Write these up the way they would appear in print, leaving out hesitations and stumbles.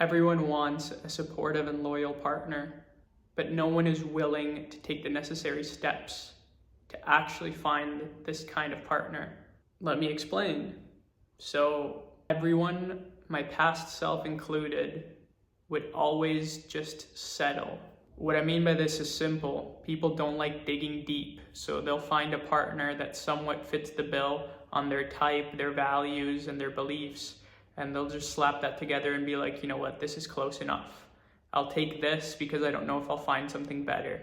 Everyone wants a supportive and loyal partner, but no one is willing to take the necessary steps to actually find this kind of partner. Let me explain. So everyone, my past self included, would always just settle. What I mean by this is simple. People don't like digging deep, so they'll find a partner that somewhat fits the bill on their type, their values, and their beliefs, and they'll just slap that together and be like, you know what, this is close enough. I'll take this because I don't know if I'll find something better.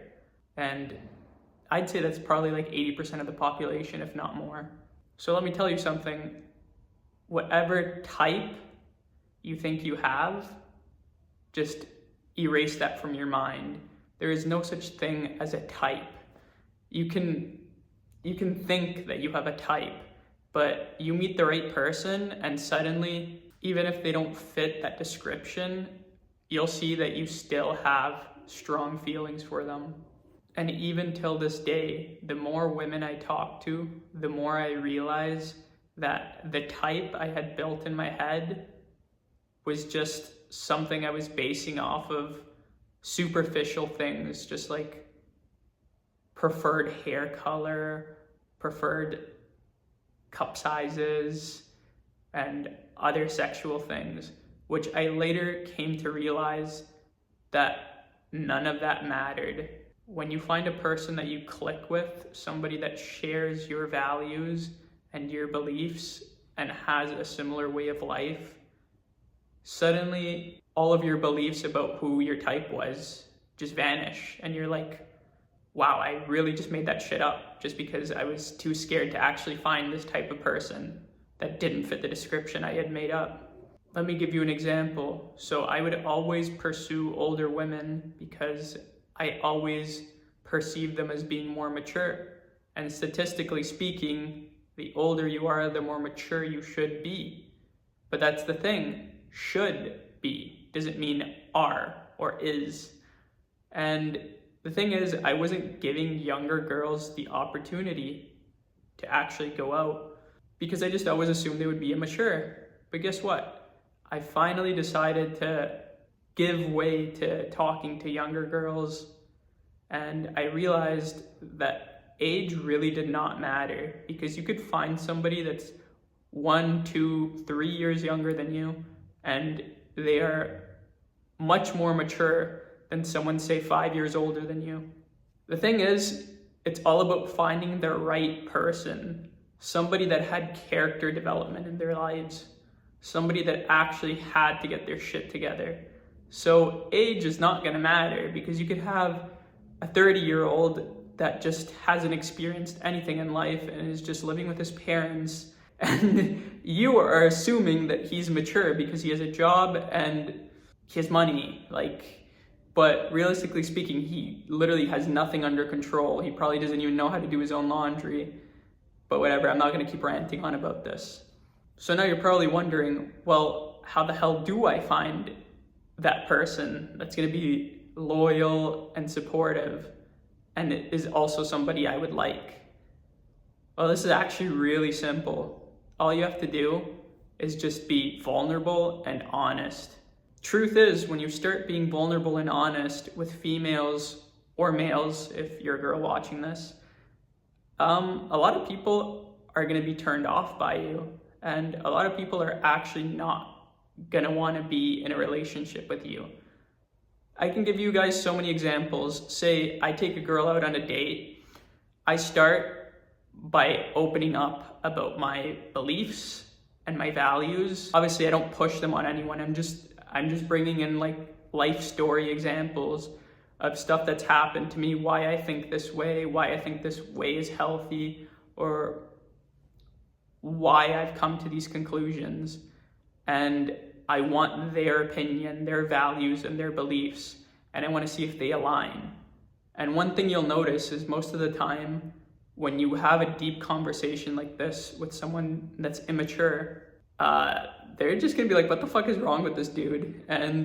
And I'd say that's probably like 80% of the population, if not more. So let me tell you something. Whatever type you think you have, just erase that from your mind. There is no such thing as a type. You can think that you have a type, but you meet the right person and suddenly, even if they don't fit that description, you'll see that you still have strong feelings for them. And even till this day, the more women I talk to, the more I realize that the type I had built in my head was just something I was basing off of superficial things, just like preferred hair color, preferred cup sizes, and other sexual things, which I later came to realize that none of that mattered. When you find a person that you click with, somebody that shares your values and your beliefs and has a similar way of life, suddenly all of your beliefs about who your type was just vanish. And you're like, wow, I really just made that shit up just because I was too scared to actually find this type of person that didn't fit the description I had made up. Let me give you an example. So I would always pursue older women because I always perceived them as being more mature. And statistically speaking, the older you are, the more mature you should be. But that's the thing, should be doesn't mean are or is. And the thing is, I wasn't giving younger girls the opportunity to actually go out because I just always assumed they would be immature. But guess what? I finally decided to give way to talking to younger girls, and I realized that age really did not matter because you could find somebody that's 1, 2, 3 years younger than you, and they are much more mature than someone, say, 5 years older than you. The thing is, it's all about finding the right person, somebody that had character development in their lives, somebody that actually had to get their shit together. So age is not going to matter because you could have a 30-year-old that just hasn't experienced anything in life and is just living with his parents, and you are assuming that he's mature because he has a job and he has money, but realistically speaking, he literally has nothing under control. He probably doesn't even know how to do his own laundry. But whatever, I'm not going to keep ranting on about this. So now you're probably wondering, well, how the hell do I find that person that's going to be loyal and supportive and is also somebody I would like? Well, this is actually really simple. All you have to do is just be vulnerable and honest. Truth is, when you start being vulnerable and honest with females or males, if you're a girl watching this, a lot of people are going to be turned off by you, and a lot of people are actually not going to want to be in a relationship with you. I can give you guys so many examples. Say I take a girl out on a date. I start by opening up about my beliefs and my values. Obviously, I don't push them on anyone. I'm just bringing in life story examples of stuff that's happened to me, why I think this way, why I think this way is healthy, or why I've come to these conclusions. And I want their opinion, their values, and their beliefs, and I want to see if they align. And one thing you'll notice is most of the time when you have a deep conversation like this with someone that's immature, they're just gonna be like, what the fuck is wrong with this dude? And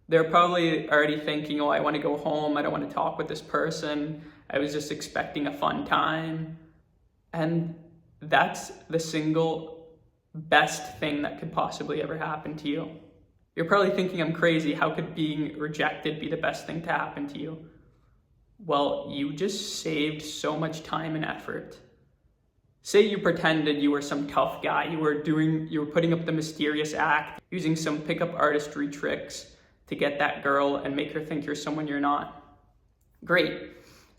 they're probably already thinking, oh, I want to go home, I don't want to talk with this person, I was just expecting a fun time. And that's the single best thing that could possibly ever happen to you. You're probably thinking I'm crazy. How could being rejected be the best thing to happen to you? Well, you just saved so much time and effort. Say you pretended you were some tough guy. You were putting up the mysterious act, using some pickup artistry tricks to get that girl and make her think you're someone you're not. Great.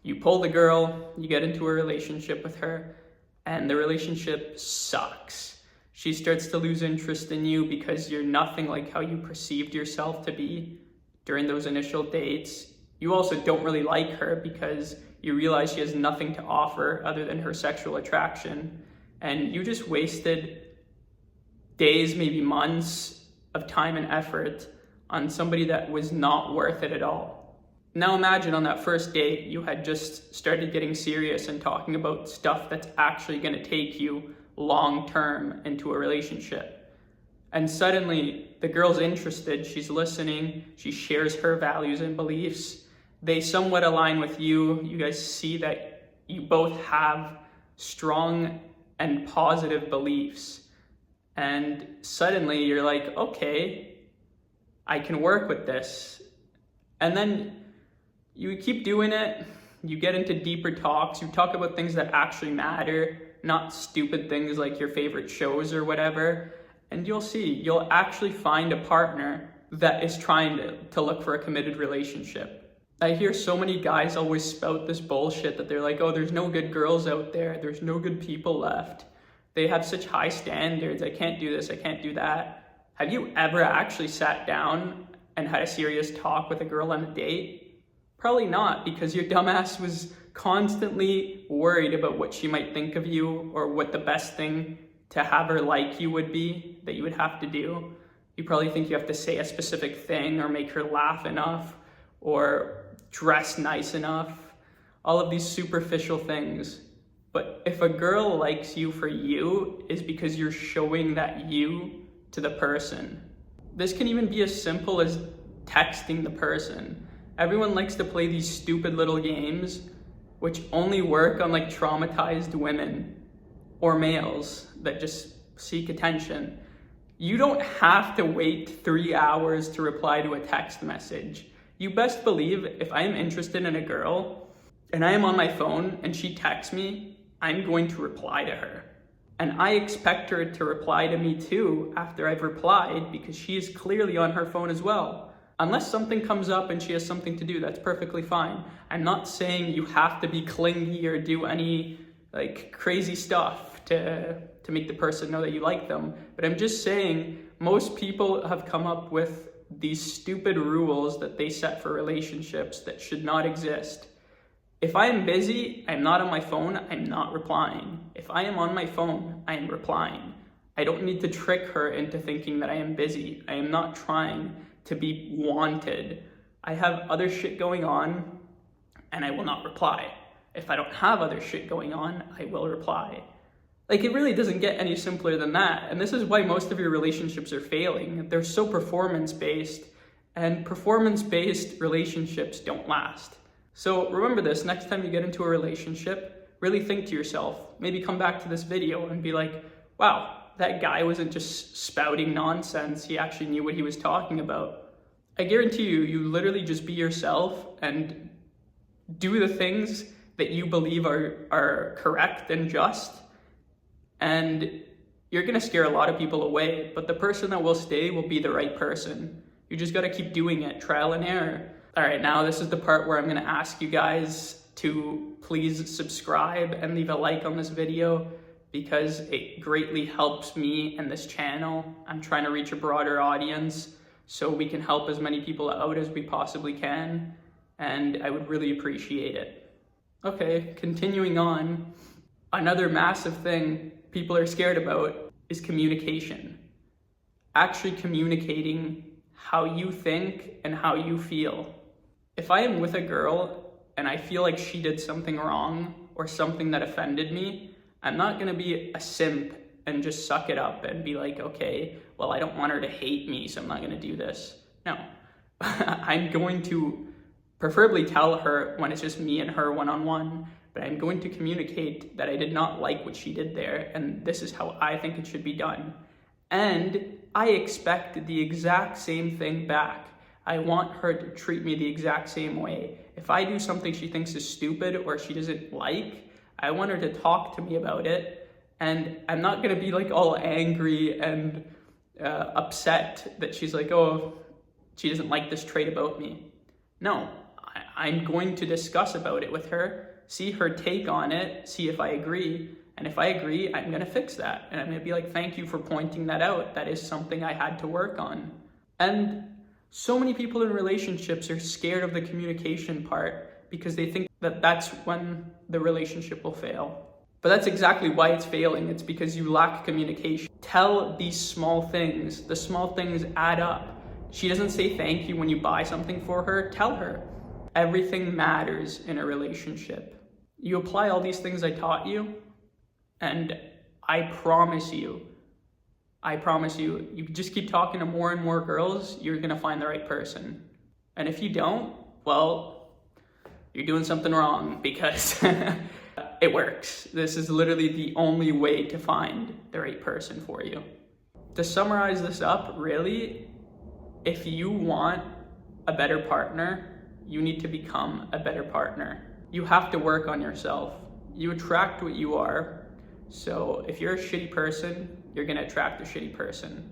You pull the girl, you get into a relationship with her, and the relationship sucks. She starts to lose interest in you because you're nothing like how you perceived yourself to be during those initial dates. You also don't really like her because you realize she has nothing to offer other than her sexual attraction. And you just wasted days, maybe months of time and effort on somebody that was not worth it at all. Now imagine on that first date, you had just started getting serious and talking about stuff that's actually going to take you long-term into a relationship. And suddenly the girl's interested, she's listening, she shares her values and beliefs. They somewhat align with you. You guys see that you both have strong and positive beliefs. And suddenly you're like, okay, I can work with this. And then you keep doing it. You get into deeper talks. You talk about things that actually matter, not stupid things like your favorite shows or whatever. And you'll see, you'll actually find a partner that is trying to look for a committed relationship. I hear so many guys always spout this bullshit that they're like, oh, there's no good girls out there. There's no good people left. They have such high standards. I can't do this. I can't do that. Have you ever actually sat down and had a serious talk with a girl on a date? Probably not, because your dumbass was constantly worried about what she might think of you or what the best thing to have her like you would be that you would have to do. You probably think you have to say a specific thing or make her laugh enough or dress nice enough, all of these superficial things. But if a girl likes you for you, is because you're showing that you to the person. This can even be as simple as texting the person. Everyone likes to play these stupid little games which only work on like traumatized women or males that just seek attention. You don't have to wait 3 hours to reply to a text message. You best believe if I am interested in a girl and I am on my phone and she texts me, I'm going to reply to her. And I expect her to reply to me too after I've replied, because she is clearly on her phone as well. Unless something comes up and she has something to do, that's perfectly fine. I'm not saying you have to be clingy or do any like crazy stuff to make the person know that you like them. But I'm just saying most people have come up with these stupid rules that they set for relationships that should not exist. If I am busy, I'm not on my phone, I'm not replying. If I am on my phone, I am replying. I don't need to trick her into thinking that I am busy. I am not trying to be wanted. I have other shit going on and I will not reply. If I don't have other shit going on, I will reply. Like, it really doesn't get any simpler than that. And this is why most of your relationships are failing. They're so performance-based, and performance-based relationships don't last. So remember this, next time you get into a relationship, really think to yourself, maybe come back to this video and be like, wow, that guy wasn't just spouting nonsense, he actually knew what he was talking about. I guarantee you, you literally just be yourself and do the things that you believe are correct and just, and you're gonna scare a lot of people away, but the person that will stay will be the right person. You just gotta keep doing it, trial and error. All right, now this is the part where I'm gonna ask you guys to please subscribe and leave a like on this video, because it greatly helps me and this channel. I'm trying to reach a broader audience so we can help as many people out as we possibly can, and I would really appreciate it. Okay, continuing on, another massive thing people are scared about is communication. Actually communicating how you think and how you feel. If I am with a girl and I feel like she did something wrong or something that offended me, I'm not gonna be a simp and just suck it up and be like, okay, well, I don't want her to hate me, so I'm not gonna do this. No, I'm going to preferably tell her when it's just me and her one-on-one, but I'm going to communicate that I did not like what she did there, and this is how I think it should be done. And I expect the exact same thing back. I want her to treat me the exact same way. If I do something she thinks is stupid or she doesn't like, I want her to talk to me about it. And I'm not gonna be like all angry and upset that she's like, oh, she doesn't like this trait about me. No, I'm going to discuss about it with her, see her take on it, see if I agree. And if I agree, I'm gonna fix that. And I'm gonna be like, thank you for pointing that out. That is something I had to work on. And so many people in relationships are scared of the communication part because they think that that's when the relationship will fail. But that's exactly why it's failing. It's because you lack communication. Tell these small things. The small things add up. She doesn't say thank you when you buy something for her. Tell her. Everything matters in a relationship. You apply all these things I taught you, and I promise you, you just keep talking to more and more girls, you're gonna find the right person. And if you don't, well, you're doing something wrong, because it works. This is literally the only way to find the right person for you. To summarize this up, really, if you want a better partner, you need to become a better partner. You have to work on yourself. You attract what you are. So if you're a shitty person, you're gonna attract a shitty person.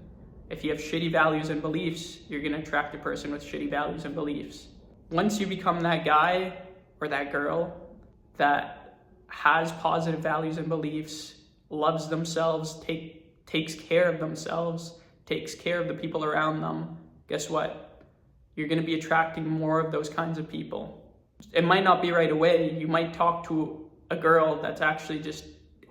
If you have shitty values and beliefs, you're gonna attract a person with shitty values and beliefs. Once you become that guy or that girl that has positive values and beliefs, loves themselves, takes care of themselves, takes care of the people around them, guess what? You're gonna be attracting more of those kinds of people. It might not be right away. You might talk to a girl that's actually just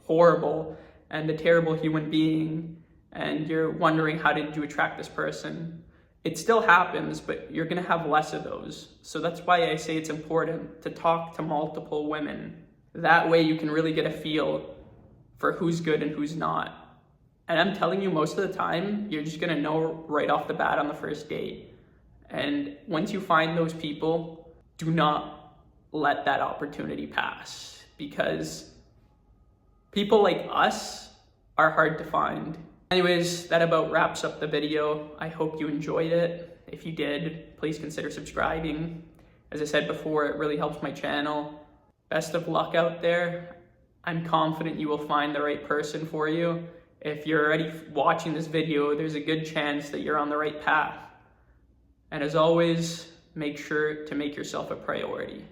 horrible and a terrible human being, and you're wondering, how did you attract this person? It still happens, but you're gonna have less of those. So that's why I say it's important to talk to multiple women. That way you can really get a feel for who's good and who's not. And I'm telling you, most of the time, you're just gonna know right off the bat on the first date. And once you find those people, do not let that opportunity pass, because people like us are hard to find. Anyways, that about wraps up the video. I hope you enjoyed it. If you did, please consider subscribing. As I said before, it really helps my channel. Best of luck out there. I'm confident you will find the right person for you. If you're already watching this video, there's a good chance that you're on the right path. And as always, make sure to make yourself a priority.